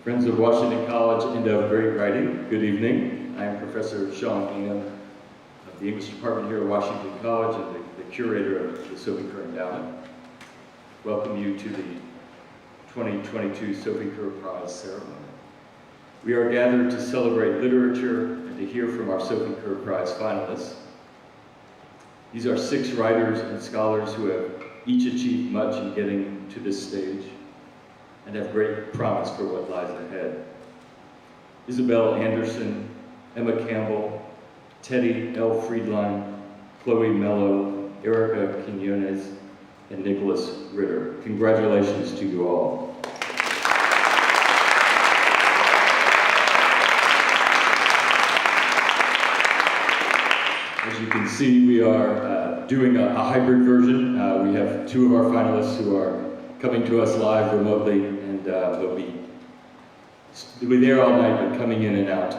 Friends of Washington College and of great writing, good evening. I am Professor Sean Ingham of the English Department here at Washington College and the curator of the Sophie Kerr Endowment. Welcome you to the 2022 Sophie Kerr Prize ceremony. We are gathered to celebrate literature and to hear from our Sophie Kerr Prize finalists. These are 6 writers and scholars who have each achieved much in getting to this stage and have great promise for what lies ahead. Isabel Anderson, Emma Campbell, Teddy L. Friedline, Chloe Mello, Erica Quinones, and Nicholas Ritter. Congratulations to you all. As you can see, we are doing a hybrid version. We have 2 of our finalists who are coming to us live remotely, and they'll be there all night, but coming in and out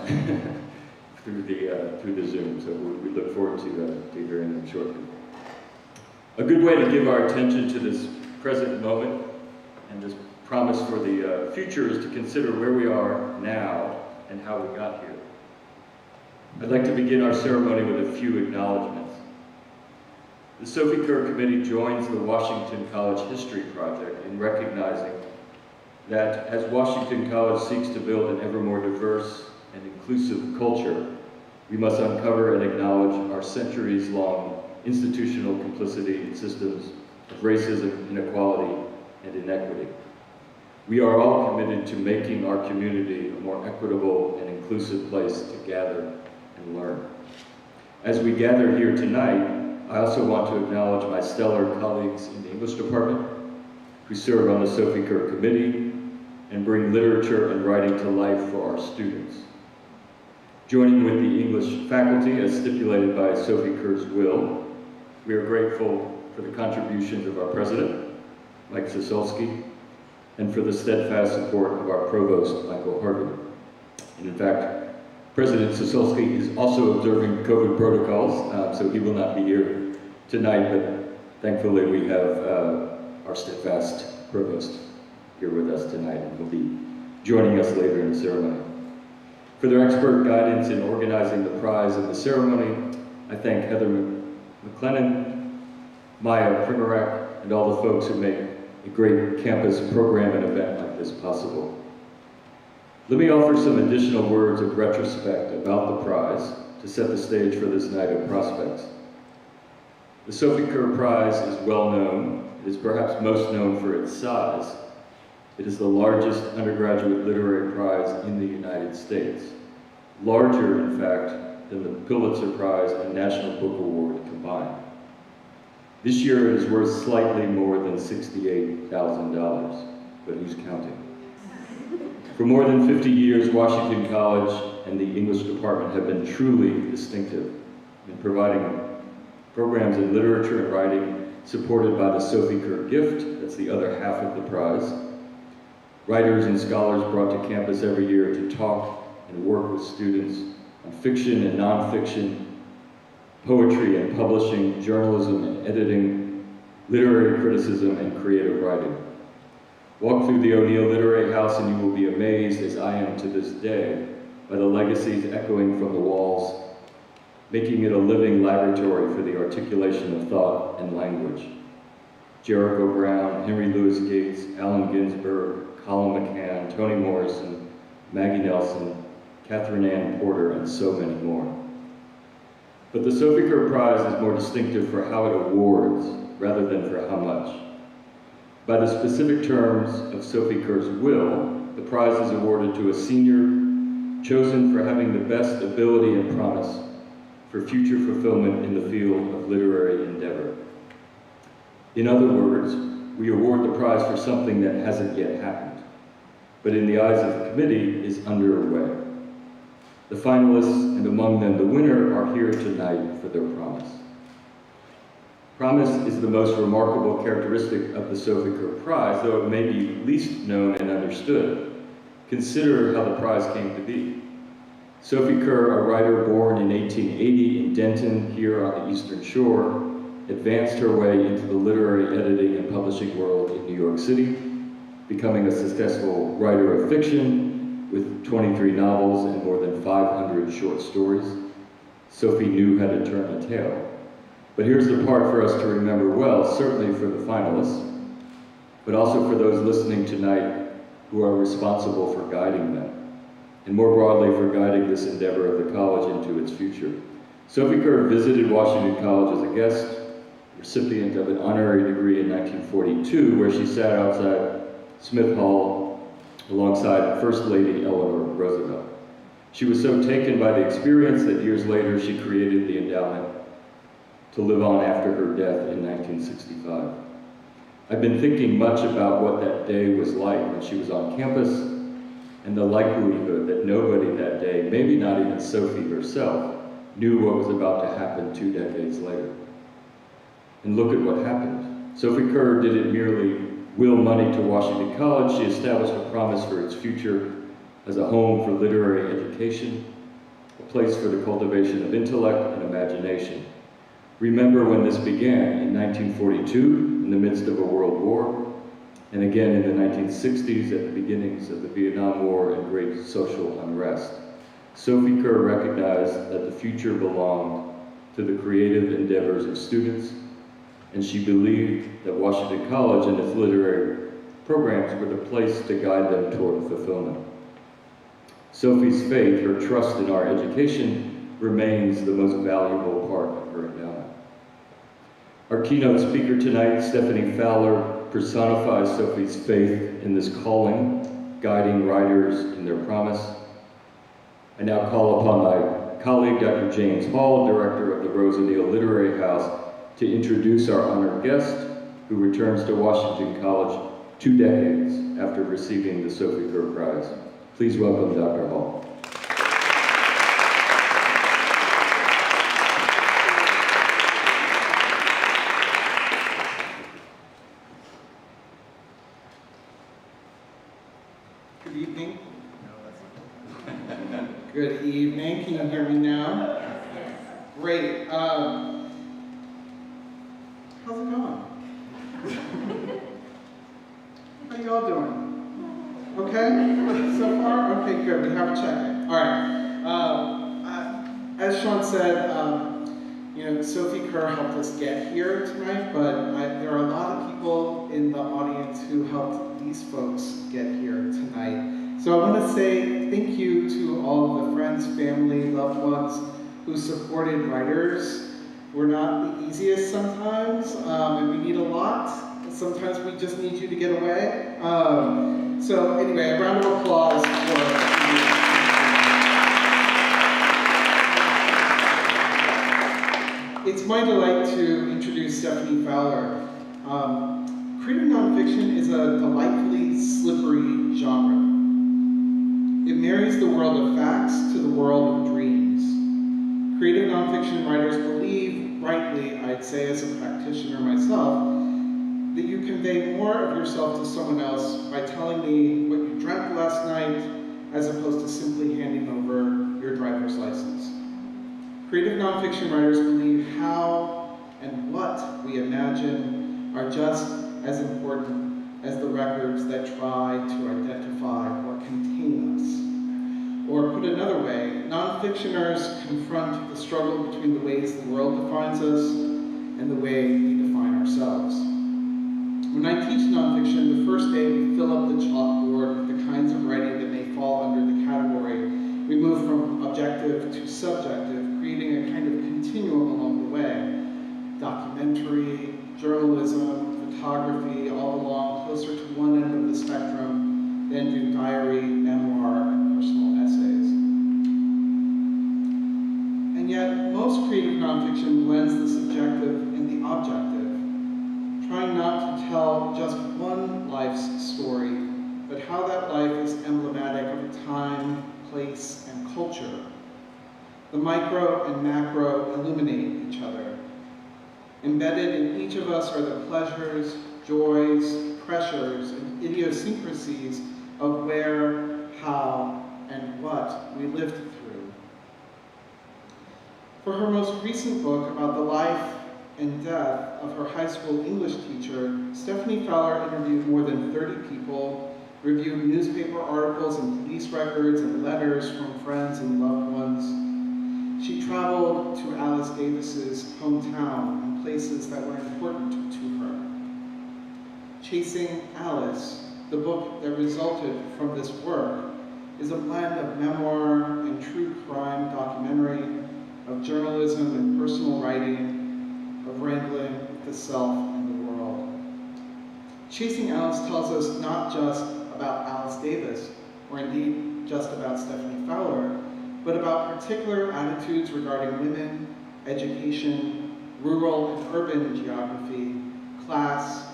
through the Zoom. So we look forward to hearing them shortly. A good way to give our attention to this present moment and this promise for the future is to consider where we are now and how we got here. I'd like to begin our ceremony with a few acknowledgements. The Sophie Kerr Committee joins the Washington College History Project in recognizing that as Washington College seeks to build an ever more diverse and inclusive culture, we must uncover and acknowledge our centuries-long institutional complicity in systems of racism, inequality, and inequity. We are all committed to making our community a more equitable and inclusive place to gather and learn. As we gather here tonight, I also want to acknowledge my stellar colleagues in the English department who serve on the Sophie Kerr Committee and bring literature and writing to life for our students. Joining with the English faculty as stipulated by Sophie Kerr's will, we are grateful for the contributions of our president, Mike Sosolsky, and for the steadfast support of our provost, Michael Harvey. And in fact, President Sosolsky is also observing COVID protocols, so he will not be here tonight, but thankfully we have our steadfast provost here with us tonight and will be joining us later in the ceremony. For their expert guidance in organizing the prize and the ceremony, I thank Heather McLennan, Maya Primorak, and all the folks who make a great campus program and event like this possible. Let me offer some additional words of retrospect about the prize to set the stage for this night of prospects. The Sophie Kerr Prize is well known. It is perhaps most known for its size. It is the largest undergraduate literary prize in the United States, larger, in fact, than the Pulitzer Prize and National Book Award combined. This year it is worth slightly more than $68,000, but who's counting? For more than 50 years, Washington College and the English department have been truly distinctive in providing programs in literature and writing supported by the Sophie Kerr Gift, that's the other half of the prize. Writers and scholars brought to campus every year to talk and work with students on fiction and nonfiction, poetry and publishing, journalism and editing, literary criticism and creative writing. Walk through the O'Neill Literary House and you will be amazed, as I am to this day, by the legacies echoing from the walls, making it a living laboratory for the articulation of thought and language. Jericho Brown, Henry Louis Gates, Allen Ginsberg, Colin McCann, Toni Morrison, Maggie Nelson, Catherine Ann Porter, and so many more. But the Sophie Kerr Prize is more distinctive for how it awards rather than for how much. By the specific terms of Sophie Kerr's will, the prize is awarded to a senior chosen for having the best ability and promise for future fulfillment in the field of literary endeavor. In other words, we award the prize for something that hasn't yet happened, but in the eyes of the committee is underway. The finalists, and among them the winner, are here tonight for their promise. Promise is the most remarkable characteristic of the Sophie Kerr Prize, though it may be least known and understood. Consider how the prize came to be. Sophie Kerr, a writer born in 1880 in Denton, here on the Eastern Shore, advanced her way into the literary editing and publishing world in New York City, becoming a successful writer of fiction with 23 novels and more than 500 short stories. Sophie knew how to turn a tale. But here's the part for us to remember well, certainly for the finalists, but also for those listening tonight who are responsible for guiding them, and more broadly for guiding this endeavor of the college into its future. Sophie Kerr visited Washington College as a guest, recipient of an honorary degree in 1942, where she sat outside Smith Hall alongside First Lady Eleanor Roosevelt. She was so taken by the experience that years later she created the endowment to live on after her death in 1965. I've been thinking much about what that day was like when she was on campus, and the likelihood that nobody that day, maybe not even Sophie herself, knew what was about to happen 2 decades later. And look at what happened. Sophie Kerr didn't merely will money to Washington College, she established a promise for its future as a home for literary education, a place for the cultivation of intellect and imagination. Remember when this began in 1942, in the midst of a world war, and again in the 1960s at the beginnings of the Vietnam War and great social unrest. Sophie Kerr recognized that the future belonged to the creative endeavors of students, and she believed that Washington College and its literary programs were the place to guide them toward fulfillment. Sophie's faith, her trust in our education, remains the most valuable part of her endowment. Our keynote speaker tonight, Stephanie Fowler, personifies Sophie's faith in this calling, guiding writers in their promise. I now call upon my colleague, Dr. James Hall, director of the Rose O'Neill Literary House, to introduce our honored guest, who returns to Washington College 2 decades after receiving the Sophie Kerr Prize. Please welcome Dr. Hall. Good evening. Good evening. Can you hear me now? Great. How's it going? How you all doing? Okay? So far? Okay, good. We have a check. All right. As Sean said, Sophie Kerr helped us get here tonight, but there are a lot of people in the audience who helped these folks get here tonight. So I want to say thank you to all of the friends, family, loved ones who supported writers. We're not the easiest sometimes, and we need a lot. Sometimes we just need you to get away. So anyway, a round of applause for It's my delight to introduce Stephanie Fowler. Creative nonfiction is a delightfully slippery genre. It marries the world of facts to the world of dreams. Creative nonfiction writers believe, rightly, I'd say as a practitioner myself, that you convey more of yourself to someone else by telling me what you dreamt last night, as opposed to simply handing over your driver's license. Creative nonfiction writers believe how and what we imagine are just as important as the records that try to identify or contain us. Or put another way, nonfictioners confront the struggle between the ways the world defines us and the way we define ourselves. When I teach nonfiction, the first day we fill up the chalkboard with the kinds of writing that may fall under the category. We move from objective to subjective, creating a kind of continuum along the way. Documentary, journalism, photography, all belong closer to one end of the spectrum than do diary, memoir, and personal essays. And yet, most creative nonfiction blends the subjective and the objective, trying not to tell just one life's story, but how that life is emblematic of a time, place, and culture. The micro and macro illuminate each other. Embedded in each of us are the pleasures, joys, pressures, and idiosyncrasies of where, how, and what we lived through. For her most recent book about the life and death of her high school English teacher, Stephanie Fowler interviewed more than 30 people reviewed newspaper articles and police records and letters from friends and loved ones. She traveled to Alice Davis's hometown and places that were important to her. Chasing Alice, the book that resulted from this work, is a blend of memoir and true crime documentary, of journalism and personal writing, of wrangling with the self and the world. Chasing Alice tells us not just about Alice Davis, or indeed just about Stephanie Fowler, but about particular attitudes regarding women, education, rural and urban geography, class,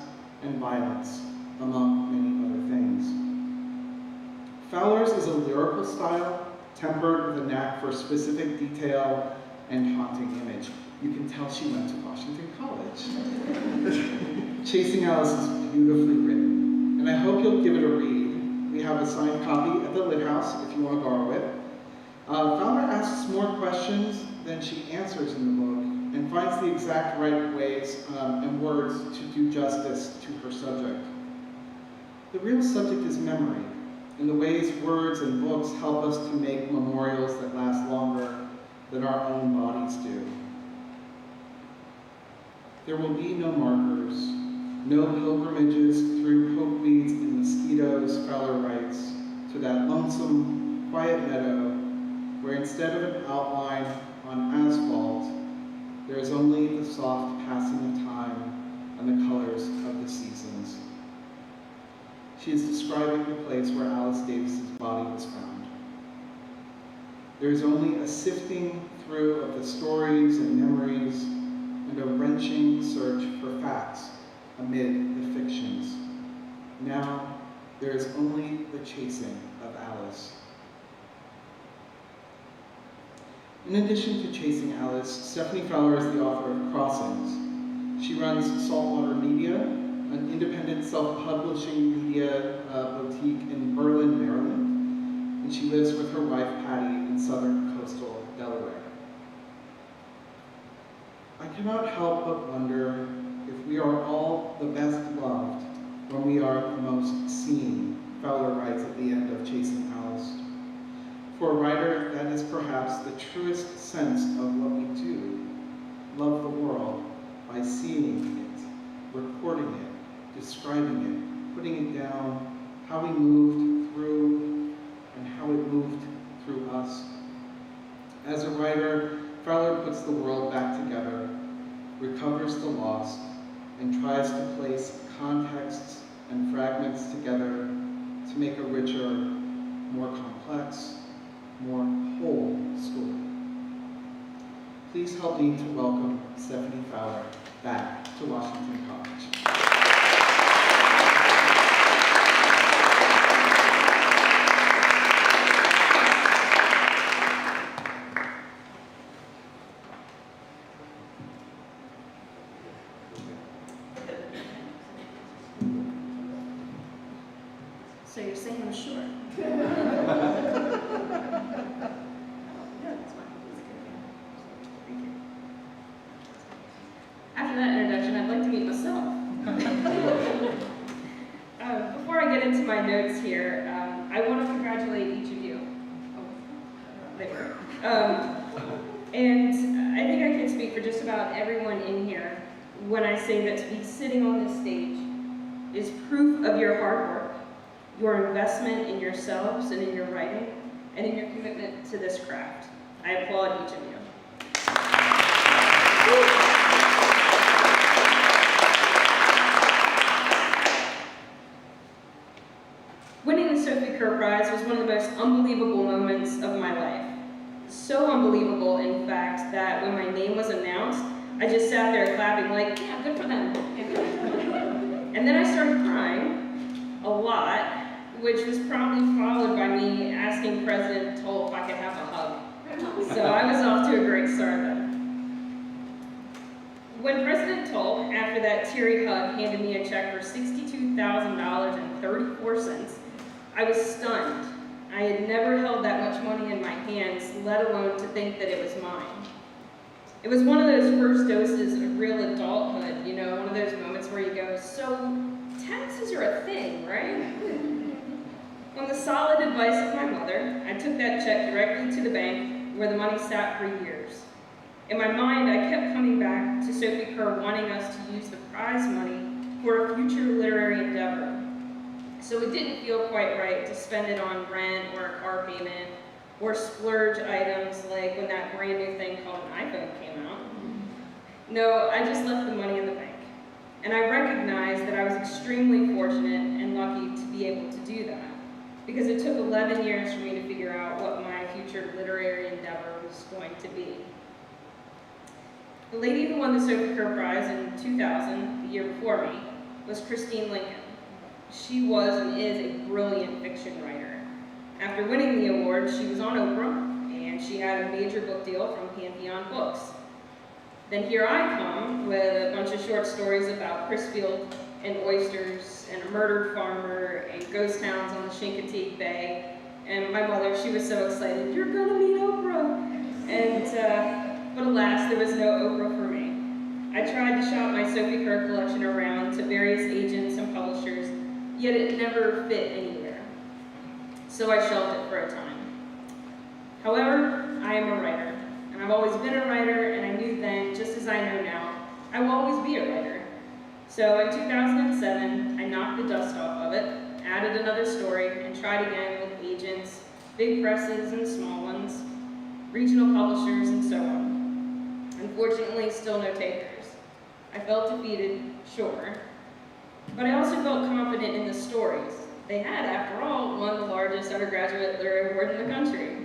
and violence, among many other things. Fowler's is a lyrical style, tempered with a knack for specific detail and haunting image. You can tell she went to Washington College. Chasing Alice is beautifully written, and I hope you'll give it a read. We have a signed copy at the Lit House if you want to borrow it. Fowler asks more questions than she answers in the book, and finds the exact right ways and words to do justice to her subject. The real subject is memory, and the ways words and books help us to make memorials that last longer than our own bodies do. There will be no markers, no pilgrimages through pokeweeds and mosquitoes, Fowler writes, to that lonesome, quiet meadow where instead of an outline on asphalt, there is only the soft passing of time and the colors of the seasons. She is describing the place where Alice Davis's body was found. There is only a sifting through of the stories and memories and a wrenching search for facts amid the fictions. Now, there is only the chasing of Alice. In addition to Chasing Alice, Stephanie Fowler is the author of Crossings. She runs Saltwater Media, an independent self-publishing media boutique in Berlin, Maryland, and she lives with her wife, Patty, in southern coastal Delaware. I cannot help but wonder if we are all the best loved when we are the most seen, Fowler writes at the end of Chasing Alice. For a writer, that is perhaps the truest sense of what we do, love the world by seeing it, recording it, describing it, putting it down, how we moved through and how it moved through us. As a writer, Fowler puts the world back together, recovers the lost, and tries to place contexts and fragments together to make a richer, more complex, more whole story. Please help me to welcome Stephanie Fowler back to Washington College. So you're saying I'm short? After that introduction, I'd like to meet myself. Before I get into my notes here, I want to congratulate each of you. Oh, they were. And I think I can speak for just about everyone in here when I say that to be sitting on this stage is proof of your hard work, your investment in yourselves and in your writing, and in your commitment to this craft. I applaud each of you. Winning the Sophie Kerr Prize was one of the most unbelievable moments of my life. So unbelievable, in fact, that when my name was announced, I just sat there clapping like, yeah, good for them. And then I started crying a lot, which was promptly followed by me asking President Toll if I could have a hug. So I was off to a great start then. When President Toll, after that teary hug, handed me a check for $62,000.34, I was stunned. I had never held that much money in my hands, let alone to think that it was mine. It was one of those first doses of real adulthood, you know, one of those moments where you go, so taxes are a thing, right? On the solid advice of my mother, I took that check directly to the bank where the money sat for years. In my mind, I kept coming back to Sophie Kerr wanting us to use the prize money for a future literary endeavor. So it didn't feel quite right to spend it on rent or a car payment or splurge items like when that brand new thing called an iPhone came out. No, I just left the money in the bank. And I recognized that I was extremely fortunate and lucky to be able to do that, because it took 11 years for me to figure out what my future literary endeavor was going to be. The lady who won the Sophie Kerr Prize in 2000, the year before me, was Christine Lincoln. She was and is a brilliant fiction writer. After winning the award, she was on Oprah, and she had a major book deal from Pantheon Books. Then here I come with a bunch of short stories about Crisfield and oysters and a murdered farmer and ghost towns on the Chincoteague Bay. And my mother, she was so excited, "You're gonna meet Oprah!" But alas, there was no Oprah for me. I tried to shop my Sophie Kerr collection around to various agents and publishers, yet it never fit anywhere. So I shelved it for a time. However, I am a writer. And I've always been a writer, and I knew then, just as I know now, I will always be a writer. So in 2007, I knocked the dust off of it, added another story, and tried again with agents, big presses and small ones, regional publishers, and so on. Unfortunately, still no takers. I felt defeated, sure, but I also felt confident in the stories. They had, after all, won the largest undergraduate literary award in the country.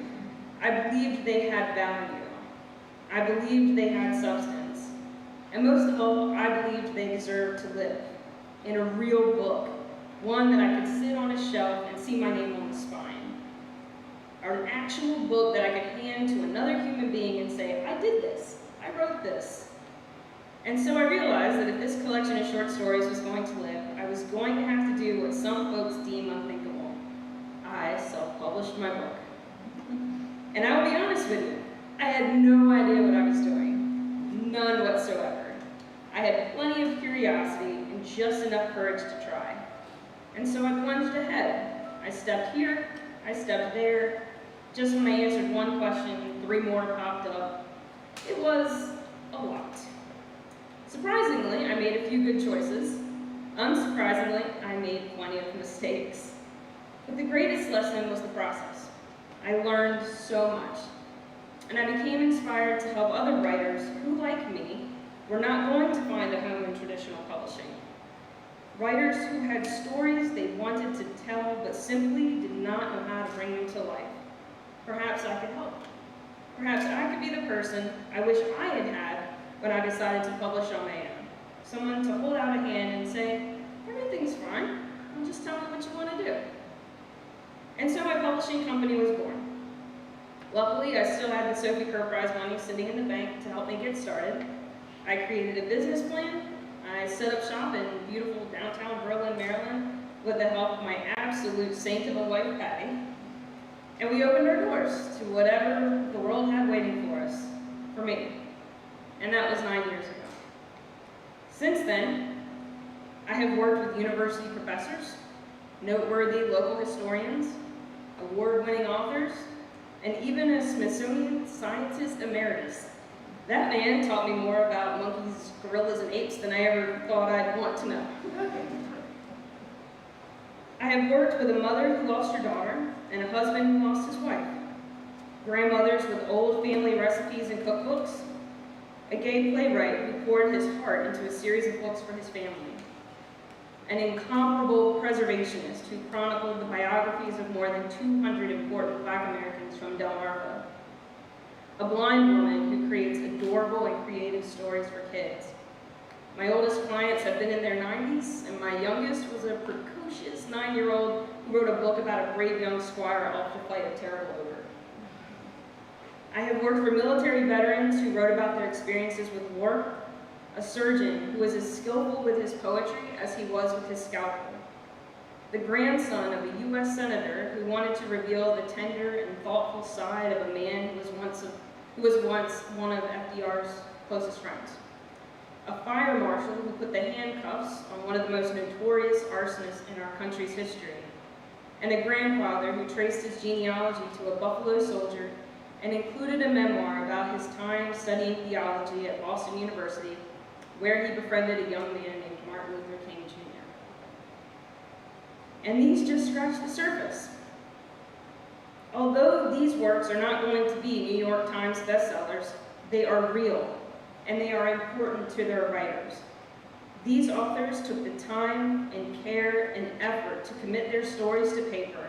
I believed they had value. I believed they had substance. And most of all, I believed they deserved to live in a real book, one that I could sit on a shelf and see my name on the spine. Or an actual book that I could hand to another human being and say, "I did this, I wrote this." And so I realized that if this collection of short stories was going to live, I was going to have to do what some folks deem unthinkable. I self-published my book. And I will be honest with you, I had no idea what I was doing. None whatsoever. I had plenty of curiosity and just enough courage to try. And so I plunged ahead. I stepped here, I stepped there. Just when I answered one question, 3 more popped up. It was a lot. Surprisingly, I made a few good choices. Unsurprisingly, I made plenty of mistakes. But the greatest lesson was the process. I learned so much. And I became inspired to help other writers who, like me, were not going to find a home in traditional publishing. Writers who had stories they wanted to tell but simply did not know how to bring them to life. Perhaps I could help. Perhaps I could be the person I wish I had had when I decided to publish on my own. Someone to hold out a hand and say, "Everything's fine, just tell me what you want to do." And so my publishing company was born. Luckily, I still had the Sophie Kerr Prize money sitting in the bank to help me get started. I created a business plan. I set up shop in beautiful downtown Berlin, Maryland, with the help of my absolute saint of a wife, Patty. And we opened our doors to whatever the world had waiting for us, for me. And that was 9 years ago. Since then, I have worked with university professors, noteworthy local historians, award-winning authors, and even a Smithsonian scientist emeritus. That man taught me more about monkeys, gorillas, and apes than I ever thought I'd want to know. I have worked with a mother who lost her daughter and a husband who lost his wife, grandmothers with old family recipes and cookbooks, a gay playwright who poured his heart into a series of books for his family, an incomparable preservationist who chronicled the biographies of more than 200 important Black Americans from Delmarva, a blind woman who creates adorable and creative stories for kids. My oldest clients have been in their 90s, and my youngest was a precocious 9-year-old who wrote a book about a brave young squire off to fight a terrible ogre. I have worked for military veterans who wrote about their experiences with war, a surgeon who was as skillful with his poetry as he was with his scalpel, the grandson of a U.S. senator who wanted to reveal the tender and thoughtful side of a man who was once one of FDR's closest friends, a fire marshal who put the handcuffs on one of the most notorious arsonists in our country's history, and a grandfather who traced his genealogy to a Buffalo soldier and included a memoir about his time studying theology at Boston University, where he befriended a young man named Martin Luther King Jr. And these just scratch the surface. Although these works are not going to be New York Times bestsellers, they are real, and they are important to their writers. These authors took the time and care and effort to commit their stories to paper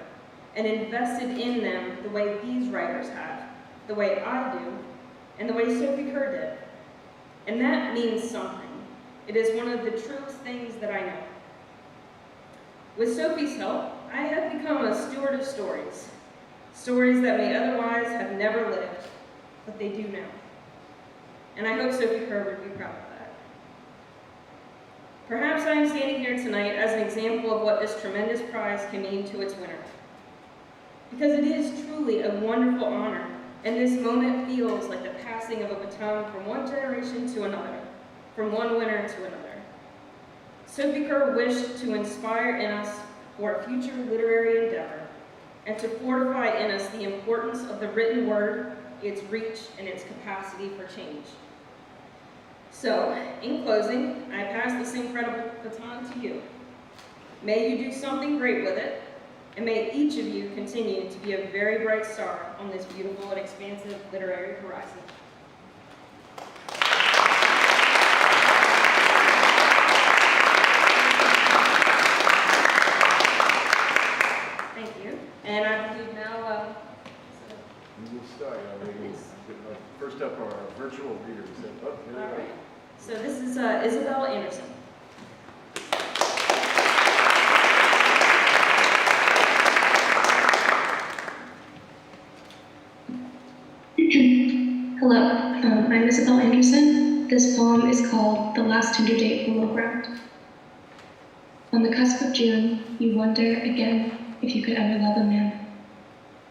and invested in them the way these writers have, the way I do, and the way Sophie Kerr did. And that means something. It is one of the truest things that I know. With Sophie's help, I have become a steward of stories, stories that may otherwise have never lived, but they do now. And I hope Sophie Kerr would be proud of that. Perhaps I am standing here tonight as an example of what this tremendous prize can mean to its winner. Because it is truly a wonderful honor, and this moment feels like the passing of a baton from one generation to another, from one winner to another. Sophie Kerr wished to inspire in us for a future literary endeavor, and to fortify in us the importance of the written word, its reach, and its capacity for change. So, in closing, I pass this incredible baton to you. May you do something great with it, and may each of you continue to be a very bright star on this beautiful and expansive literary horizon. Thank you. And I believe now, We will start. First up are our virtual readers. all right. So this is Isabel Anderson. Hello, I'm Isabel Anderson. This poem is called The Last Tender Date Below Ground. On the cusp of June, you wonder again if you could ever love a man.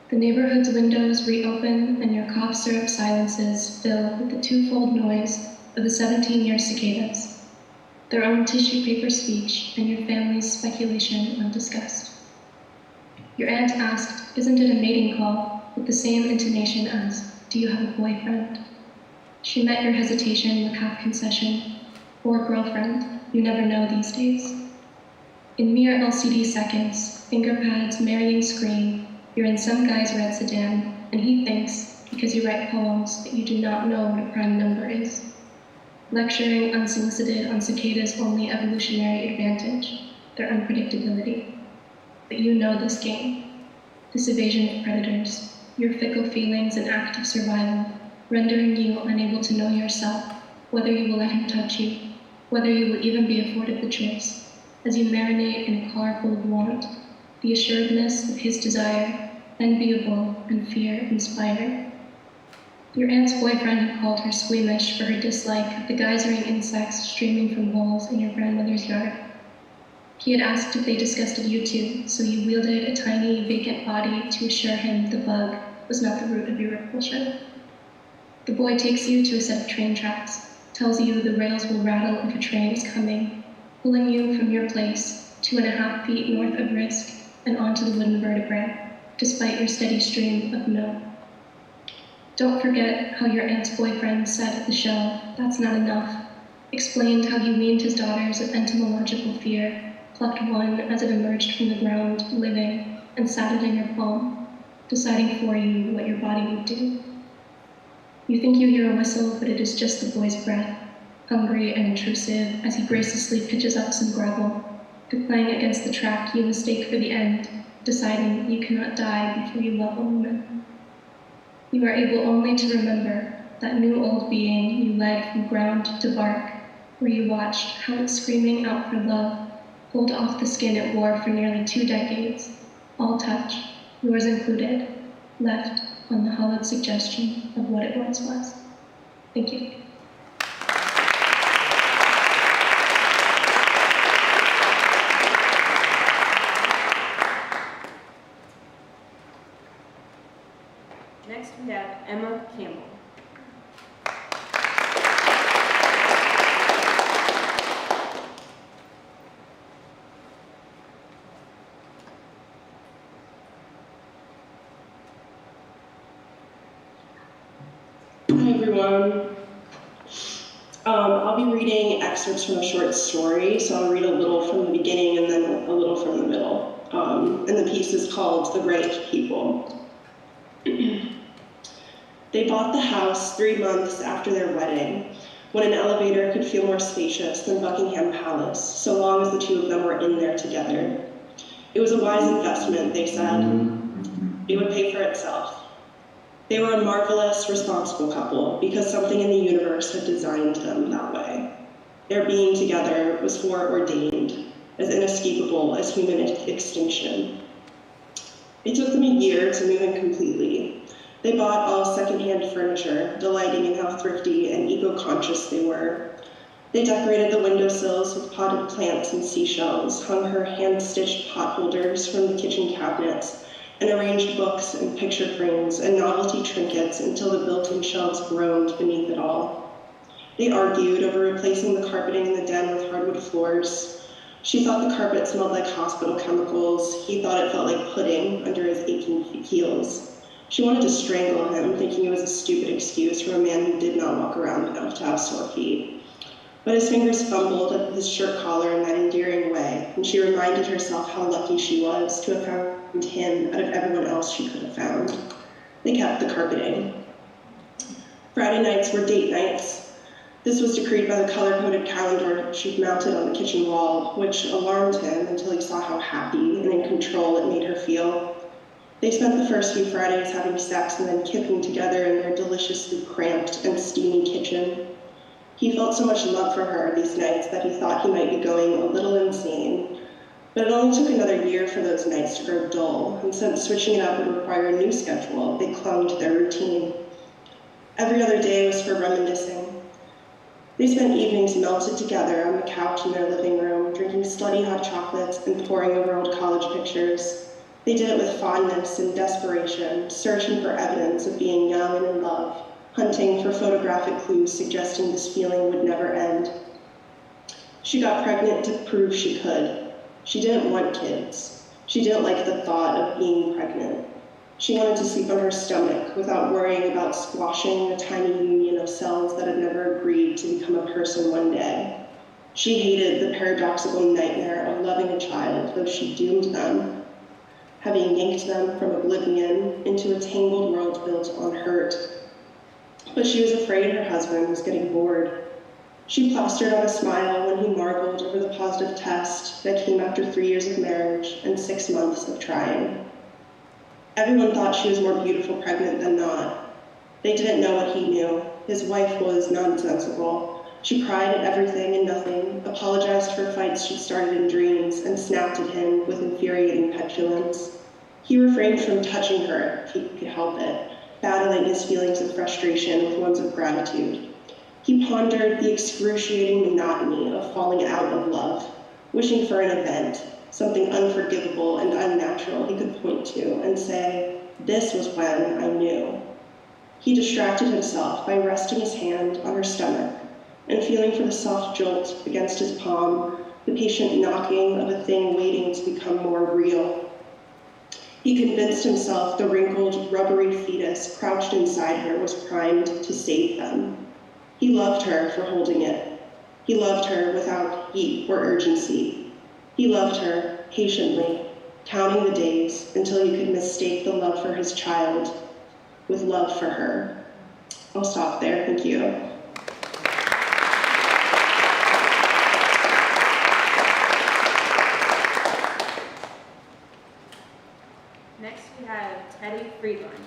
The neighborhood's windows reopen and your cough syrup silences fill with the twofold noise of the 17-year cicadas, their own tissue paper speech and your family's speculation undiscussed. Your aunt asked, isn't it a mating call, with the same intonation as, do you have a boyfriend? She met your hesitation with half concession, or girlfriend, you never know these days. In mere LCD seconds, finger pads, marrying screen, you're in some guy's red sedan, and he thinks, because you write poems, that you do not know what a prime number is. Lecturing unsolicited on cicadas' only evolutionary advantage, their unpredictability. But you know this game, this evasion of predators, your fickle feelings and act of survival, rendering you unable to know yourself, whether you will let him touch you, whether you will even be afforded the choice, as you marinate in a car full of want, the assuredness of his desire, enviable and fear-inspired. Your aunt's boyfriend had called her squeamish for her dislike of the geysering insects streaming from holes in your grandmother's yard. He had asked if they disgusted you too, so you wielded a tiny, vacant body to assure him the bug was not the root of your repulsion. The boy takes you to a set of train tracks, tells you the rails will rattle if a train is coming, pulling you from your place 2.5 feet north of Risk and onto the wooden vertebrae, despite your steady stream of no. Don't forget how your aunt's boyfriend said at the show, that's not enough, explained how he weaned his daughters of entomological fear, plucked one as it emerged from the ground, living, and sat it in your palm, deciding for you what your body would do. You think you hear a whistle, but it is just the boy's breath, hungry and intrusive as he graciously pitches up some gravel, playing against the track you mistake for the end, deciding you cannot die before you love a woman. You are able only to remember that new old being you led from ground to bark, where you watched how its screaming out for love pulled off the skin it wore for nearly 2 decades, all touch, yours included, left on the hollowed suggestion of what it once was. Thank you. Next we have Emma Campbell. Hi everyone. I'll be reading excerpts from a short story, so I'll read a little from the beginning and then a little from the middle. And the piece is called The Right People. They bought the house 3 months after their wedding, when an elevator could feel more spacious than Buckingham Palace, so long as the two of them were in there together. It was a wise investment, they said. It would pay for itself. They were a marvelous, responsible couple because something in the universe had designed them that way. Their being together was foreordained, as inescapable as human extinction. It took them a year to move in completely. They bought all secondhand furniture, delighting in how thrifty and eco-conscious they were. They decorated the windowsills with potted plants and seashells, hung her hand-stitched pot holders from the kitchen cabinets, and arranged books and picture frames and novelty trinkets until the built-in shelves groaned beneath it all. They argued over replacing the carpeting in the den with hardwood floors. She thought the carpet smelled like hospital chemicals. He thought it felt like pudding under his aching heels. She wanted to strangle him, thinking it was a stupid excuse for a man who did not walk around enough to have sore feet. But his fingers fumbled at his shirt collar in that endearing way, and she reminded herself how lucky she was to have found him out of everyone else she could have found. They kept the carpeting. Friday nights were date nights. This was decreed by the color-coded calendar she'd mounted on the kitchen wall, which alarmed him until he saw how happy and in control it made her feel. They spent the first few Fridays having sex and then kipping together in their deliciously cramped and steamy kitchen. He felt so much love for her these nights that he thought he might be going a little insane. But it only took another year for those nights to grow dull, and since switching it up would require a new schedule, they clung to their routine. Every other day was for reminiscing. They spent evenings melted together on the couch in their living room, drinking slutty hot chocolates and poring over old college pictures. They did it with fondness and desperation, searching for evidence of being young and in love, hunting for photographic clues suggesting this feeling would never end. She got pregnant to prove she could. She didn't want kids. She didn't like the thought of being pregnant. She wanted to sleep on her stomach without worrying about squashing a tiny union of cells that had never agreed to become a person one day. She hated the paradoxical nightmare of loving a child, though she doomed them, having yanked them from oblivion into a tangled world built on hurt. But she was afraid her husband was getting bored. She plastered on a smile when he marveled over the positive test that came after 3 years of marriage and 6 months of trying. Everyone thought she was more beautiful pregnant than not. They didn't know what he knew. His wife was nonsensical. She cried at everything and nothing, apologized for fights she'd started in dreams, and snapped at him with infuriating petulance. He refrained from touching her if he could help it, battling his feelings of frustration with ones of gratitude. He pondered the excruciating monotony of falling out of love, wishing for an event, something unforgivable and unnatural he could point to and say, "This was when I knew." He distracted himself by resting his hand on her stomach and feeling for the soft jolt against his palm, the patient knocking of a thing waiting to become more real. He convinced himself the wrinkled, rubbery fetus crouched inside her was primed to save them. He loved her for holding it. He loved her without heat or urgency. He loved her patiently, counting the days until he could mistake the love for his child with love for her. I'll stop there, thank you. Next we have Teddy Friedland.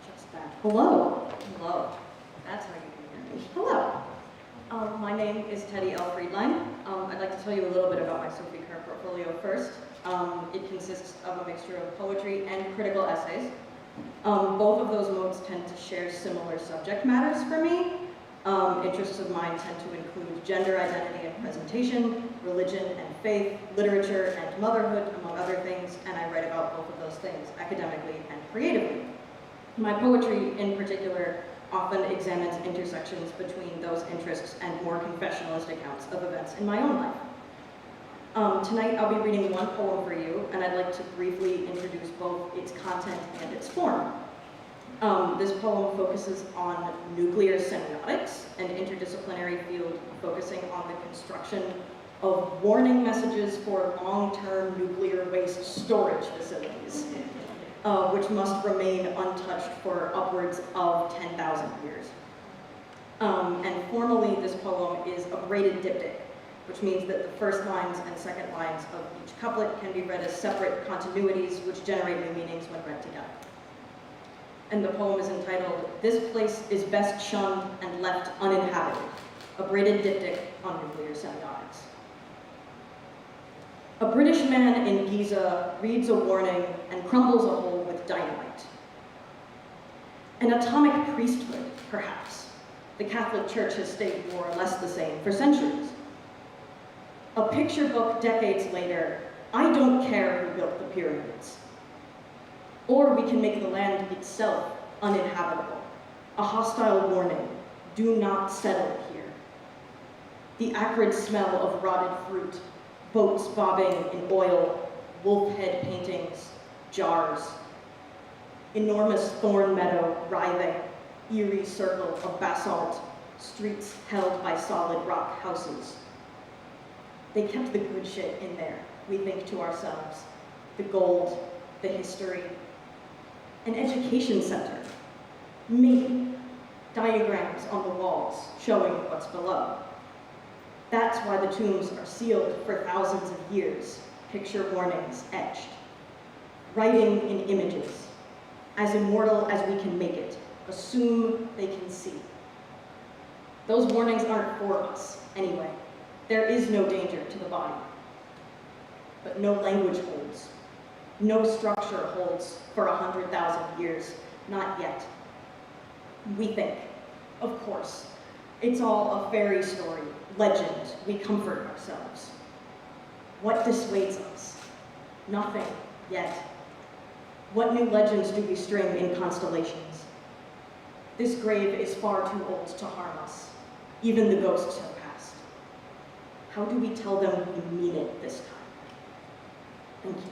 Just that. Hello. Hello. That's how you can hear me. Hello. My name is Teddy L. Friedland. I'd like to tell you a little bit about my Sophie Kerr portfolio first. It consists of a mixture of poetry and critical essays. Both of those modes tend to share similar subject matters for me. Interests of mine tend to include gender identity and presentation, religion and faith, literature and motherhood, among other things, and I write about both of those things, academically and creatively. My poetry, in particular, often examines intersections between those interests and more confessionalist accounts of events in my own life. Tonight I'll be reading one poem for you, and I'd like to briefly introduce both its content and its form. This poem focuses on nuclear semiotics, an interdisciplinary field focusing on the construction of warning messages for long-term nuclear waste storage facilities, which must remain untouched for upwards of 10,000 years. And formally, this poem is a braided diptych, which means that the first lines and second lines of each couplet can be read as separate continuities which generate new meanings when read together. And the poem is entitled, "This Place is Best Shunned and Left Uninhabited," a braided diptych on nuclear semiotics. A British man in Giza reads a warning and crumbles a hole with dynamite. An atomic priesthood, perhaps. The Catholic Church has stayed more or less the same for centuries. A picture book decades later, I don't care who built the pyramids. Or we can make the land itself uninhabitable. A hostile warning, do not settle here. The acrid smell of rotted fruit, boats bobbing in oil, wolf head paintings, jars. Enormous thorn meadow writhing, eerie circle of basalt, streets held by solid rock houses. They kept the good shit in there, we think to ourselves. The gold, the history. An education center. Maybe. Diagrams on the walls showing what's below. That's why the tombs are sealed for thousands of years, picture warnings etched. Writing in images, as immortal as we can make it, assume they can see. Those warnings aren't for us, anyway. There is no danger to the body. But no language holds. No structure holds for 100,000 years, not yet. We think, of course, it's all a fairy story, legend, we comfort ourselves. What dissuades us? Nothing yet. What new legends do we string in constellations? This grave is far too old to harm us. Even the ghosts have passed. How do we tell them we mean it this time? Thank you.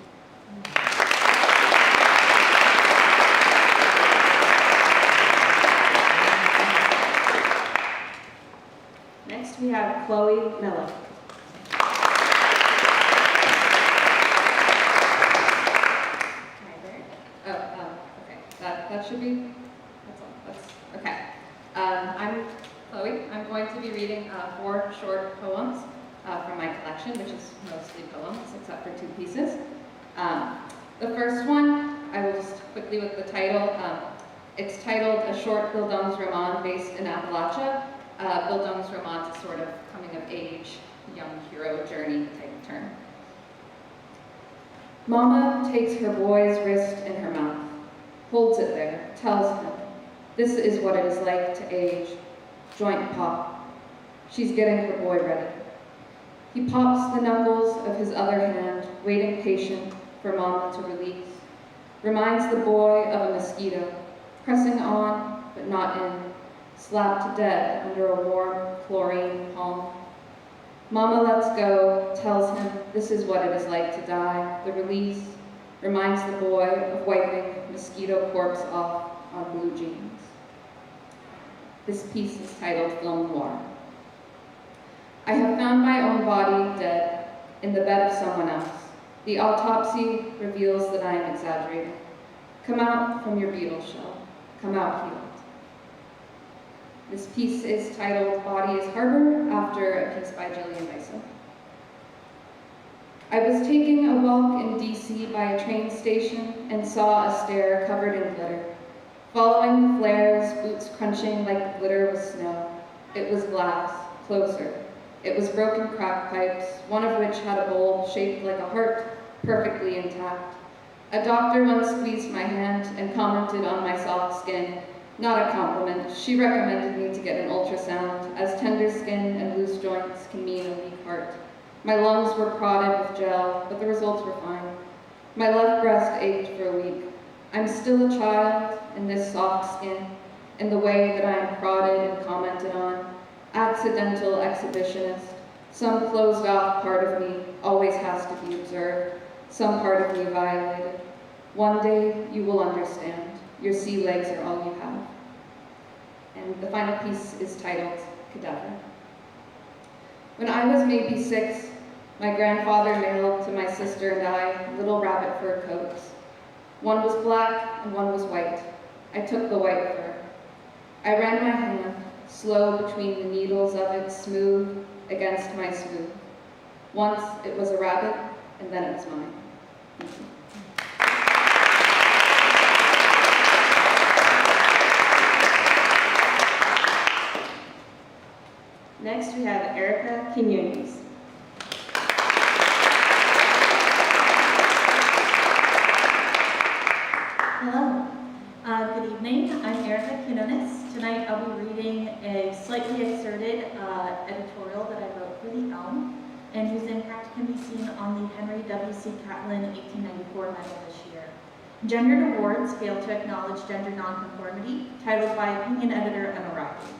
Next, we have Chloe Mello. That should be, okay. I'm Chloe. I'm going to be reading 4 short poems from my collection, which is mostly poems, except for 2 pieces. The first one, I will just quickly with the title. It's titled A Short Bildungsroman Based in Appalachia. Bildungsroman is sort of coming of age, young hero journey type of term. Mama takes her boy's wrist in her mouth, holds it there, tells him, this is what it is like to age. Joint pop. She's getting her boy ready. He pops the knuckles of his other hand, waiting patient for Mama to release. Reminds the boy of a mosquito, pressing on, but not in, slapped to dead under a warm chlorine palm. Mama lets go, tells him this is what it is like to die. The release reminds the boy of wiping mosquito corpse off on blue jeans. This piece is titled Film Noir. I have found my own body dead in the bed of someone else. The autopsy reveals that I am exaggerating. Come out from your beetle shell. Come out healed. This piece is titled Body is Harbor, after a piece by Jillian Bison. I was taking a walk in DC by a train station and saw a stair covered in glitter. Following the flares, boots crunching like the glitter was snow. It was glass, closer. It was broken crack pipes, one of which had a bowl shaped like a heart, perfectly intact. A doctor once squeezed my hand and commented on my soft skin. Not a compliment. She recommended me to get an ultrasound, as tender skin and loose joints can mean a weak heart. My lungs were prodded with gel, but the results were fine. My left breast ached for a week. I'm still a child in this soft skin, in the way that I am prodded and commented on. Accidental exhibitionist, Some closed-off part of me always has to be observed, some part of me violated. One day you will understand. Your sea legs are all you have. And the final piece is titled Cadaver. When I was maybe 6, my grandfather mailed to my sister and I little rabbit fur coats. One was black and one was white. I took the white fur. I ran my hand, slow between the needles of it, smooth against my smooth. Once it was a rabbit, and then it was mine. Thank you. Next, we have Erica Quinones. Hello. Good evening. I'm Erica Quinones. Tonight I'll be reading a slightly excerpted editorial that I wrote for The Elm, and whose impact can be seen on the Henry W.C. Catlin 1894 medal this year. Gendered awards fail to acknowledge gender nonconformity, titled by opinion editor Emma Riley.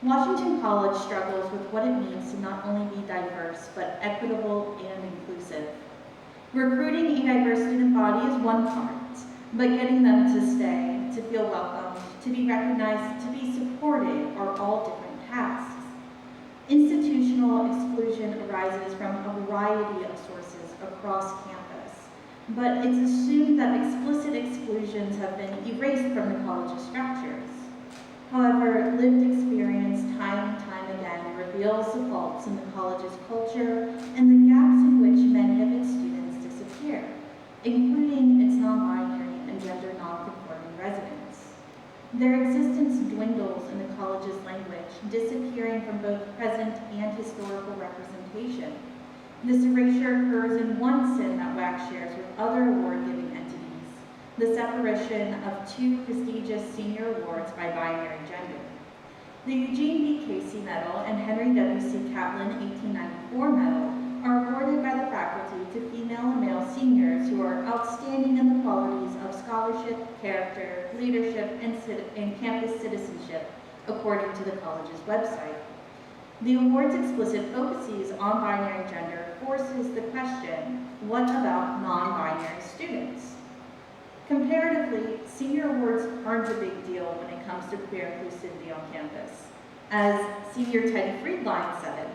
Washington College struggles with what it means to not only be diverse, but equitable and inclusive. Recruiting a diverse student body is one part, but getting them to stay, to feel welcomed, to be recognized, to be supported are all different tasks. Institutional exclusion arises from a variety of sources across campus, but it's assumed that explicit exclusions have been erased from the college's structures. However, lived experience time and time again reveals the faults in the college's culture and the gaps in which many of its students disappear, including its non-binary and gender non-conforming residents. Their existence dwindles in the college's language, disappearing from both present and historical representation. This erasure occurs in one sin that WAC shares with other award-giving entities, the separation of 2 prestigious senior awards by binary gender. The Eugene B. Casey Medal and Henry W.C. Catlin 1894 Medal are awarded by the faculty to female and male seniors who are outstanding in the qualities of scholarship, character, leadership, and campus citizenship, according to the college's website. The award's explicit focuses on binary gender forces the question, what about non-binary students? Comparatively, senior awards aren't a big deal when it comes to queer inclusivity on campus. As senior Teddy Friedline said,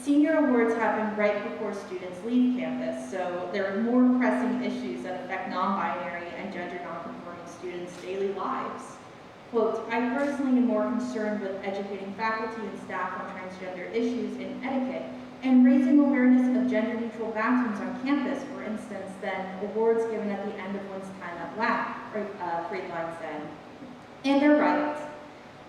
senior awards happen right before students leave campus, so there are more pressing issues that affect non-binary and gender non-conforming students' daily lives. Quote, I personally am more concerned with educating faculty and staff on transgender issues in etiquette and raising awareness of gender-neutral bathrooms on campus, for instance, than awards given at the end of one's time at WAC, Friedline said. And they're right.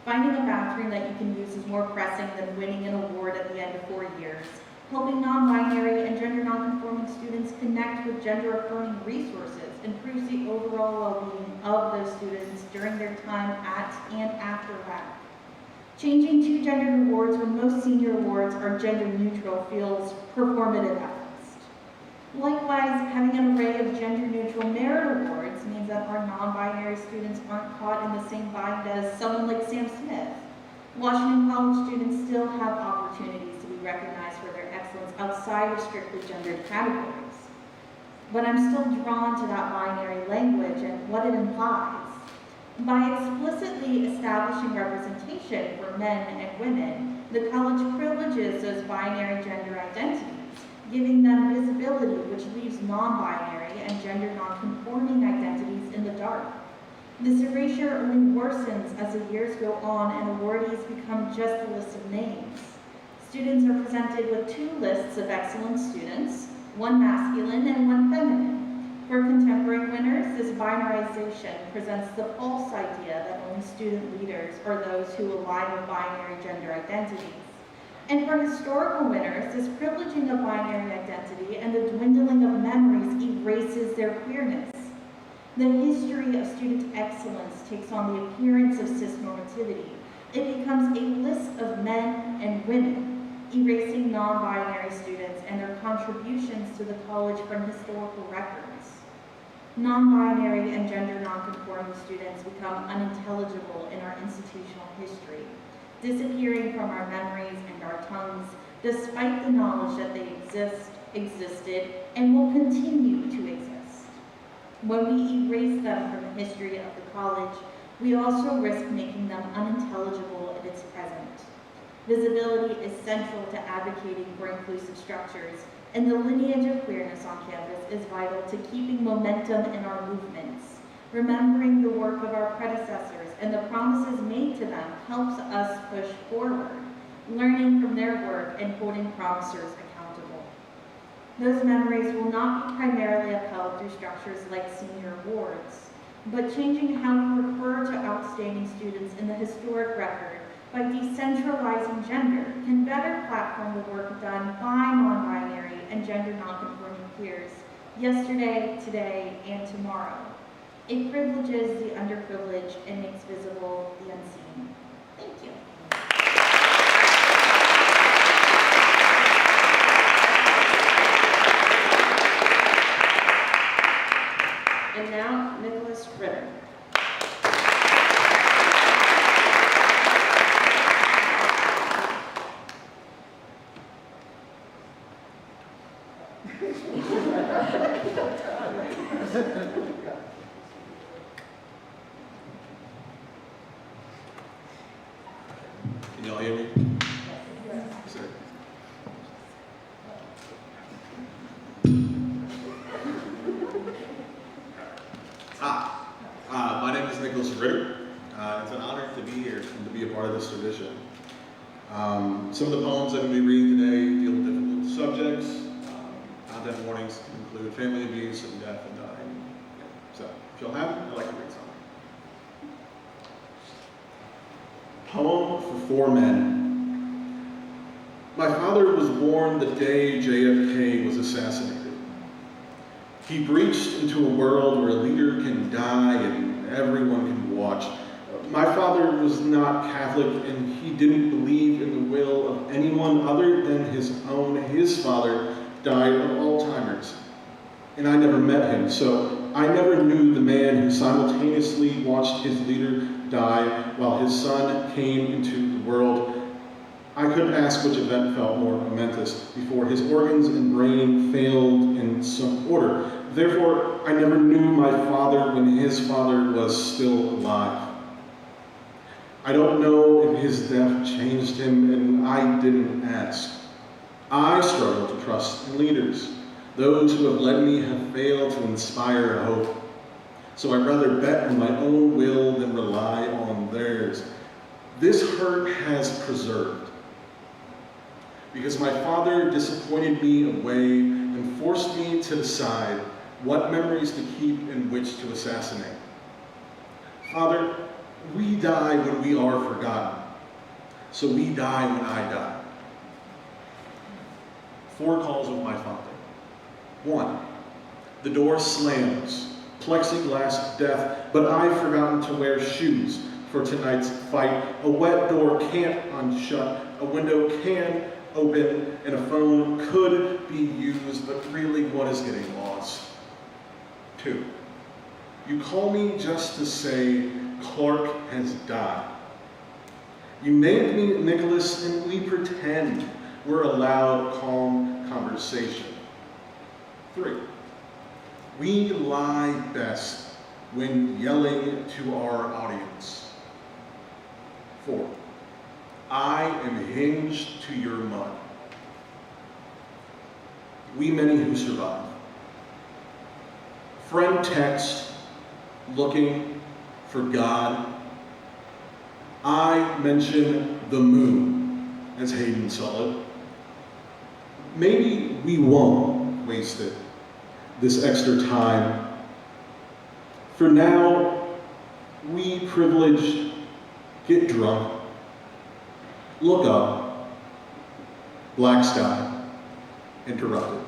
Finding a bathroom that you can use is more pressing than winning an award at the end of 4 years. Helping non-binary and gender non-conforming students connect with gender-affirming resources improves the overall well-being of those students during their time at and after WAC. Changing 2 gendered awards when most senior awards are gender-neutral feels performative at best. Likewise, having an array of gender-neutral merit awards means that our non-binary students aren't caught in the same bind as someone like Sam Smith. Washington College students still have opportunities to be recognized for their excellence outside of strictly gendered categories. But I'm still drawn to that binary language and what it implies. By explicitly establishing representation for men and women, the college privileges those binary gender identities, giving them visibility, which leaves non-binary and gender non-conforming identities in the dark. This erasure only worsens as the years go on and awardees become just a list of names. Students are presented with 2 lists of excellent students, one masculine and one feminine. For contemporary winners, this binarization presents the false idea that only student leaders are those who align with binary gender identities. And for historical winners, this privileging of binary identity and the dwindling of memories erases their queerness. The history of student excellence takes on the appearance of cisnormativity. It becomes a list of men and women, erasing non-binary students and their contributions to the college from historical records. Non-binary and gender non-conforming students become unintelligible in our institutional history, disappearing from our memories and our tongues. despite the knowledge that they existed, and will continue to exist. When we erase them from the history of the college, we also risk making them unintelligible in its present. Visibility is central to advocating for inclusive structures, and the lineage of queerness on campus is vital to keeping momentum in our movements. Remembering the work of our predecessors and the promises made to them helps us push forward, learning from their work and holding promisers accountable. Those memories will not be primarily upheld through structures like senior awards, but changing how we refer to outstanding students in the historic record by decentralizing gender can better platform the work done by non-binary and gender non-conforming peers yesterday, today, and tomorrow. It privileges the underprivileged and makes visible the unseen. Thank you. And now, Nicholas Ritter. Can y'all hear me? Sir. Hi, my name is Nicholas Ritter. It's an honor to be here and to be a part of this tradition. Some of the poems I'm going to be reading today deal with difficult subjects. Content warnings include family abuse and death and dying. So, if you'll have it, I'd like to read something. Poem for 4 men. My father was born the day JFK was assassinated. He breached into a world where a leader can die and everyone can watch. My father was not Catholic and he didn't believe in the will of anyone other than his own. His father died of Alzheimer's, and I never met him, so I never knew the man who simultaneously watched his leader die while his son came into the world. I couldn't ask which event felt more momentous before his organs and brain failed in some order. Therefore, I never knew my father when his father was still alive. I don't know if his death changed him, and I didn't ask. I struggle to trust in leaders. Those who have led me have failed to inspire hope. So I'd rather bet on my own will than rely on theirs. This hurt has preserved, because my father disappointed me away and forced me to decide what memories to keep and which to assassinate. Father, we die when we are forgotten, so we die when I die. 4 calls of my father. 1, the door slams, plexiglass death, but I've forgotten to wear shoes for tonight's fight. A wet door can't unshut, a window can open, and a phone could be used, but really what is getting lost? 2, you call me just to say Clark has died. You named me Nicholas, and we pretend we're a loud, calm conversation. 3, we lie best when yelling to our audience. 4, I am hinged to your mud. We many who survive. Friend text, looking for God. I mention the moon, as Hayden saw it. Maybe we won't waste it, this extra time. For now, we privileged get drunk, look up, black sky, interrupted.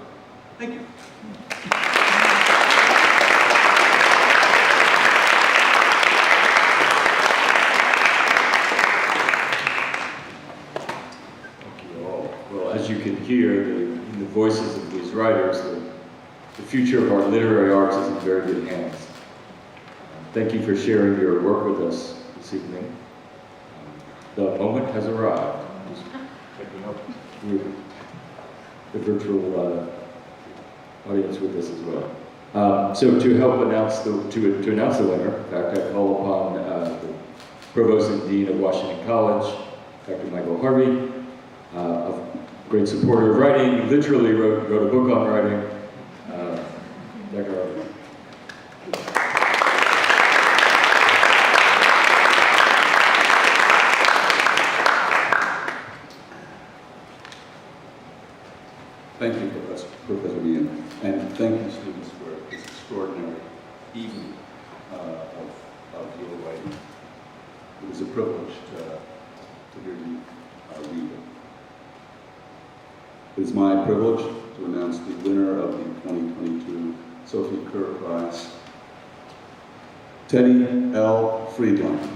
Thank you. Well, as you can hear, in the voices of these writers, the future of our literary arts is in very good hands. Thank you for sharing your work with us this evening. The moment has arrived. Taking up. the virtual audience with us as well. So to help announce to announce the winner, in fact, I call upon the Provost and Dean of Washington College, Dr. Michael Harvey, a great supporter of writing, literally wrote a book on writing. Dr. Harvey. Thank you, Professor Ian, and thank you, students, for this extraordinary evening of your writing. It was a privilege to hear you read it. It is my privilege to announce the winner of the 2022 Sophie Kerr Prize, Teddy L. Friedland.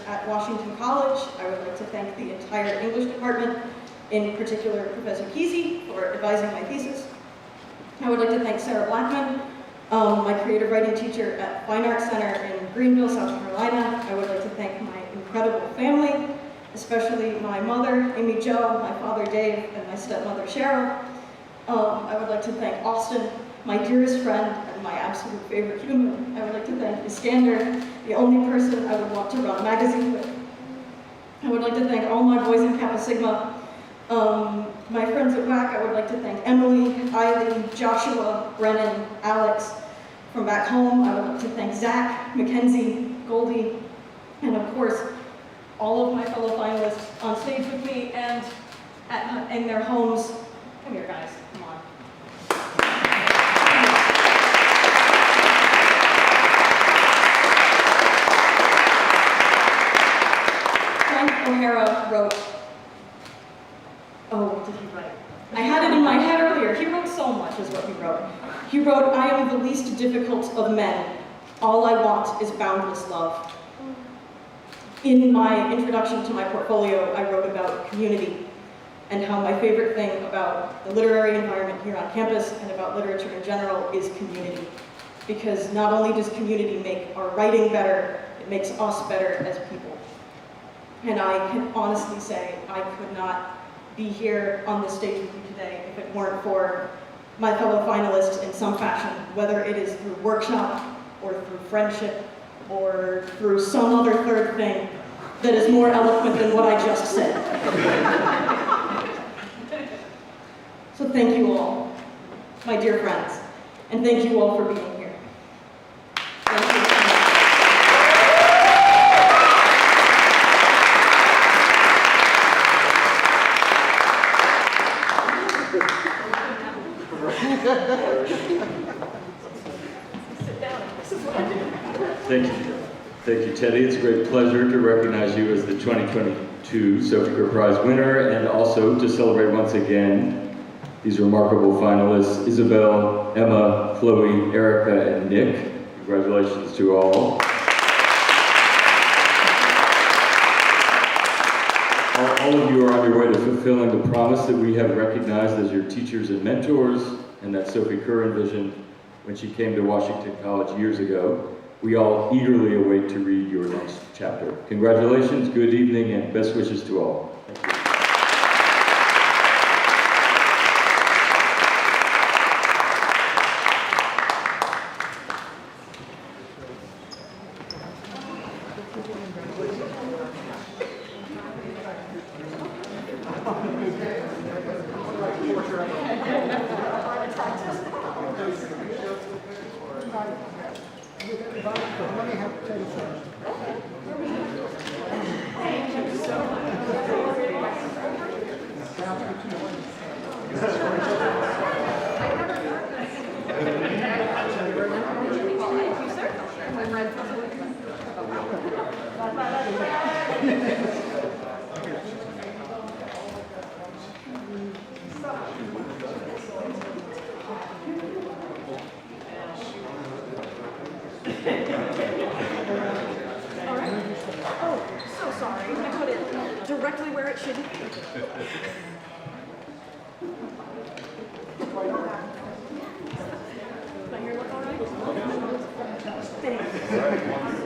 At Washington College. I would like to thank the entire English department, in particular Professor Kesey, for advising my thesis. I would like to thank Sarah Blackman, my creative writing teacher at Fine Arts Center in Greenville, South Carolina. I would like to thank my incredible family, especially my mother, Amy Jo, my father, Dave, and my stepmother, Cheryl. I would like to thank Austin, my dearest friend and my absolute favorite human. I would like to thank Iskander, the only person I would want to run a magazine with. I would like to thank all my boys in Kappa Sigma. My friends at WAC, I would like to thank Emily, Eileen, Joshua, Brennan, Alex. From back home, I would like to thank Zach, Mackenzie, Goldie, and of course, all of my fellow finalists on stage with me and in their homes. Come here, guys, come on. O'Hara wrote, oh, what did he write? I had it in my head earlier. He wrote so much is what he wrote. He wrote, I am the least difficult of men. All I want is boundless love. In my introduction to my portfolio, I wrote about community and how my favorite thing about the literary environment here on campus and about literature in general is community. Because not only does community make our writing better, it makes us better as people. And I can honestly say I could not be here on this stage with you today if it weren't for my fellow finalists in some fashion, whether it is through workshop or through friendship or through some other third thing that is more eloquent than what I just said. So thank you all, my dear friends, and thank you all for being here. Thank you. Thank you, Teddy. It's a great pleasure to recognize you as the 2022 Sophie Kerr Prize winner and also to celebrate once again these remarkable finalists, Isabel, Emma, Chloe, Erica, and Nick. Congratulations to all. All of you are on your way to fulfilling the promise that we have recognized as your teachers and mentors and that Sophie Kerr envisioned when she came to Washington College years ago. We all eagerly await to read your next chapter. Congratulations, good evening, and best wishes to all. Thank you. All right. Oh, so sorry. I put it directly where it should be. My hair look all right? Thanks.